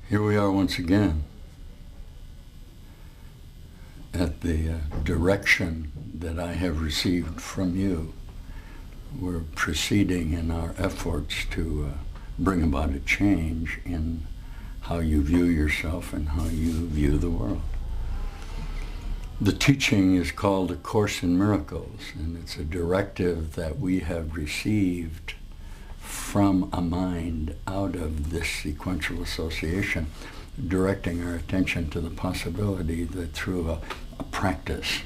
Here we are once again at the direction that I have received from you. We're proceeding in our efforts to bring about a change in how you view yourself and how you view the world. The teaching is called A Course in Miracles, and it's a directive that we have received from a mind out of this sequential association, directing our attention to the possibility that through a practice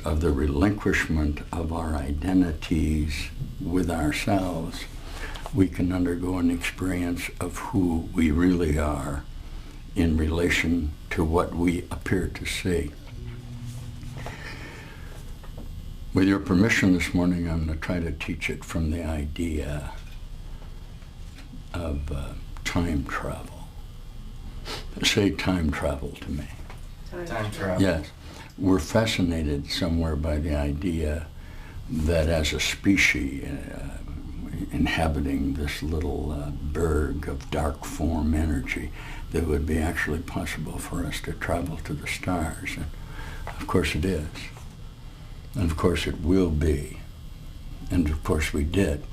of the relinquishment of our identities with ourselves, we can undergo an experience of who we really are in relation to what we appear to see. With your permission this morning, I'm going to try to teach it from the idea of time travel. Say time travel to me. Time travel. Yes. We're fascinated somewhere by the idea that as a species inhabiting this little berg of dark form energy, that it would be actually possible for us to travel to the stars. And of course it is. And of course it will be. And of course we did.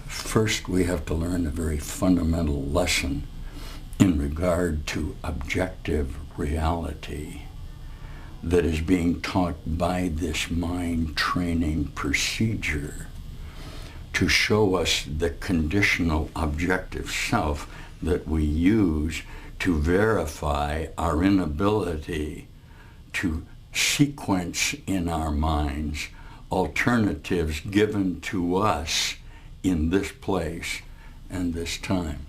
First, we have to learn a very fundamental lesson in regard to objective reality that is being taught by this mind training procedure to show us the conditional objective self that we use to verify our inability to sequence in our minds alternatives given to us in this place and this time.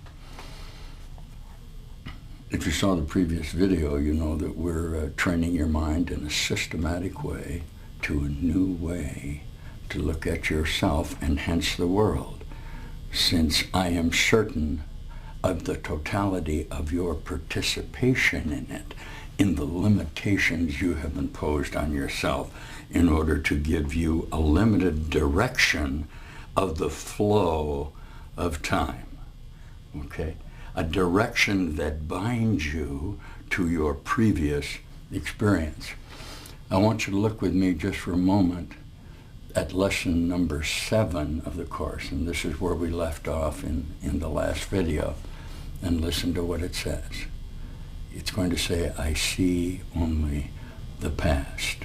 If you saw the previous video, you know that we're training your mind in a systematic way to a new way to look at yourself and hence the world, since I am certain of the totality of your participation in it, in the limitations you have imposed on yourself in order to give you a limited direction of the flow of time, okay? A direction that binds you to your previous experience. I want you to look with me just for a moment at lesson number 7 of the Course, and this is where we left off in the last video, and listen to what it says. It's going to say, I see only the past.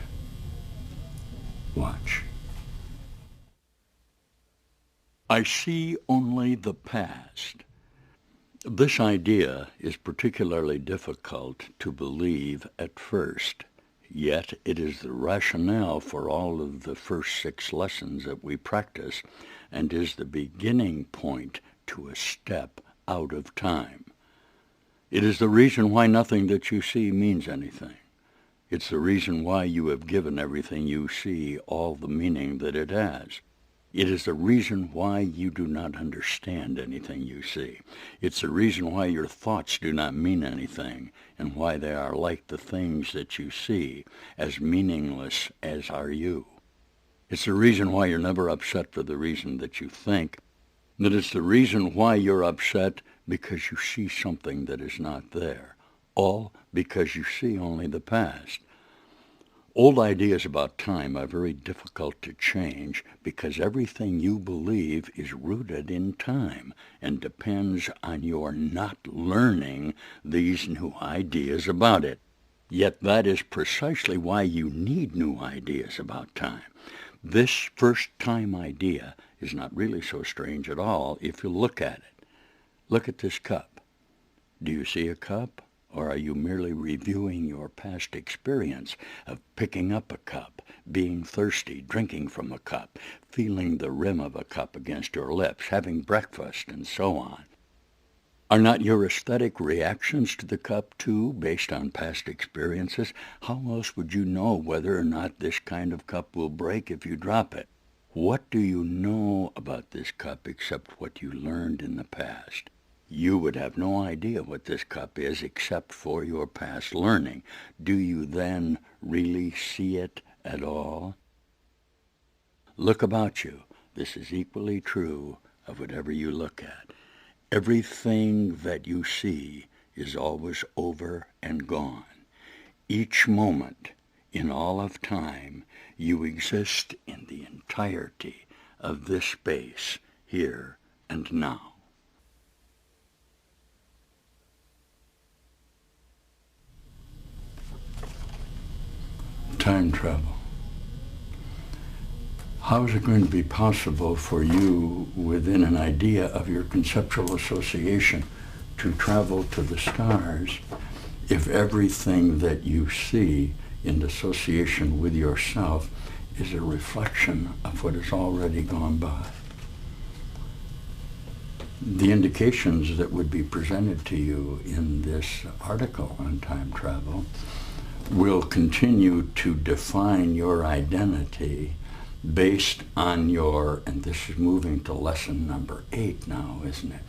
Watch. I see only the past. This idea is particularly difficult to believe at first, yet it is the rationale for all of the first 6 lessons that we practice and is the beginning point to a step out of time. It is the reason why nothing that you see means anything. It's the reason why you have given everything you see all the meaning that it has. It is the reason why you do not understand anything you see. It's the reason why your thoughts do not mean anything, and why they are like the things that you see, as meaningless as are you. It's the reason why you're never upset for the reason that you think, that it's the reason why you're upset because you see something that is not there, all because you see only the past. Old ideas about time are very difficult to change because everything you believe is rooted in time and depends on your not learning these new ideas about it. Yet that is precisely why you need new ideas about time. This first-time idea is not really so strange at all if you look at it. Look at this cup. Do you see a cup? Or are you merely reviewing your past experience of picking up a cup, being thirsty, drinking from a cup, feeling the rim of a cup against your lips, having breakfast, and so on? Are not your aesthetic reactions to the cup, too, based on past experiences? How else would you know whether or not this kind of cup will break if you drop it? What do you know about this cup except what you learned in the past? You would have no idea what this cup is except for your past learning. Do you then really see it at all? Look about you. This is equally true of whatever you look at. Everything that you see is always over and gone. Each moment in all of time, you exist in the entirety of this space, here and now. Time travel. How is it going to be possible for you, within an idea of your conceptual association, to travel to the stars if everything that you see in association with yourself is a reflection of what has already gone by? The indications that would be presented to you in this article on time travel will continue to define your identity based on your, and this is moving to lesson number 8 now, isn't it,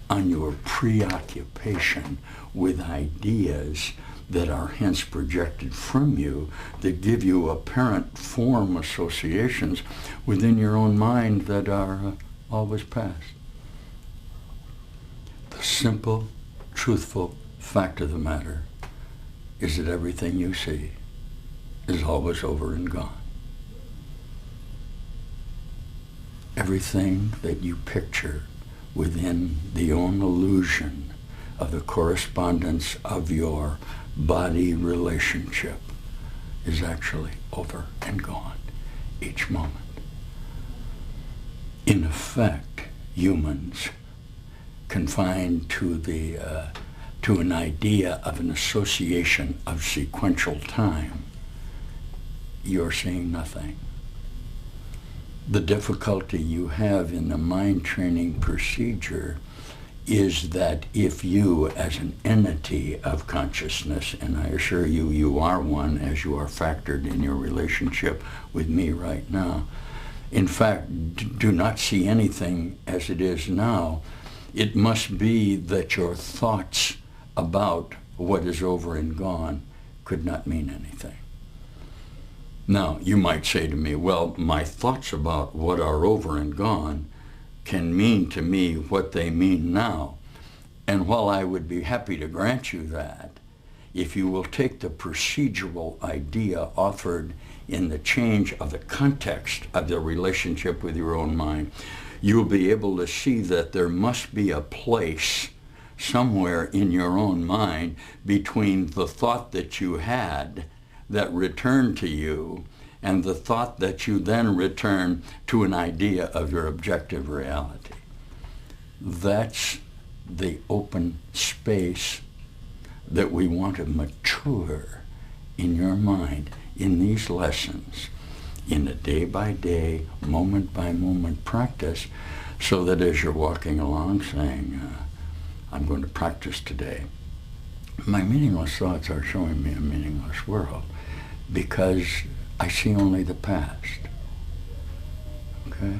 on your preoccupation with ideas that are hence projected from you, that give you apparent form associations within your own mind that are always past. The simple, truthful fact of the matter is that everything you see is always over and gone. Everything that you picture within the own illusion of the correspondence of your body relationship is actually over and gone each moment. In effect, humans confined to an idea of an association of sequential time, you're seeing nothing. The difficulty you have in the mind training procedure is that if you, as an entity of consciousness, and I assure you, you are one as you are factored in your relationship with me right now, in fact, do not see anything as it is now, it must be that your thoughts about what is over and gone could not mean anything. Now, you might say to me, well, my thoughts about what are over and gone can mean to me what they mean now. And while I would be happy to grant you that, if you will take the procedural idea offered in the change of the context of the relationship with your own mind, you'll be able to see that there must be a place somewhere in your own mind between the thought that you had that returned to you and the thought that you then return to an idea of your objective reality. That's the open space that we want to mature in your mind in these lessons, in a day-by-day, moment-by-moment practice, so that as you're walking along saying, I'm going to practice today, my meaningless thoughts are showing me a meaningless world because I see only the past. Okay?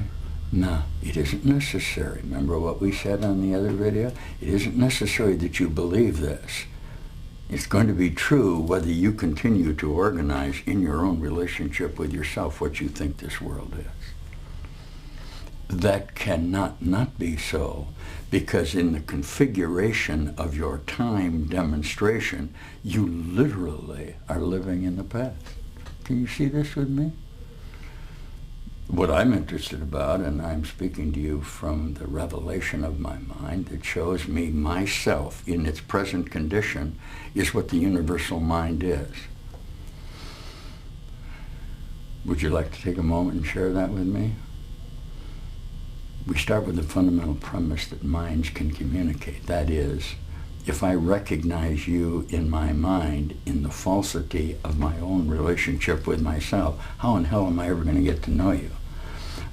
Now, it isn't necessary. Remember what we said on the other video? It isn't necessary that you believe this. It's going to be true whether you continue to organize in your own relationship with yourself what you think this world is. That cannot not be so, because in the configuration of your time demonstration, you literally are living in the past. Can you see this with me? What I'm interested about, and I'm speaking to you from the revelation of my mind that shows me myself in its present condition, is what the universal mind is. Would you like to take a moment and share that with me? We start with the fundamental premise that minds can communicate. That is, if I recognize you in my mind in the falsity of my own relationship with myself, how in hell am I ever going to get to know you?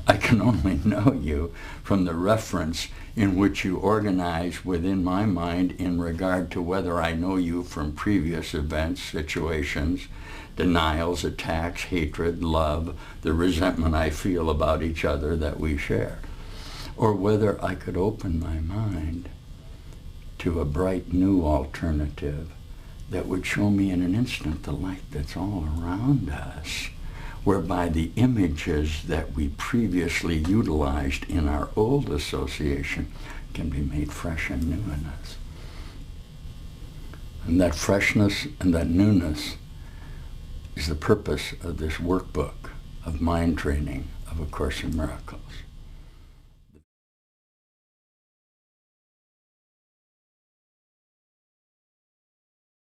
I can only know you from the reference in which you organize within my mind in regard to whether I know you from previous events, situations, denials, attacks, hatred, love, the resentment I feel about each other that we share, or whether I could open my mind to a bright new alternative that would show me in an instant the light that's all around us, whereby the images that we previously utilized in our old association can be made fresh and new in us. And that freshness and that newness is the purpose of this workbook of mind training of A Course in Miracles.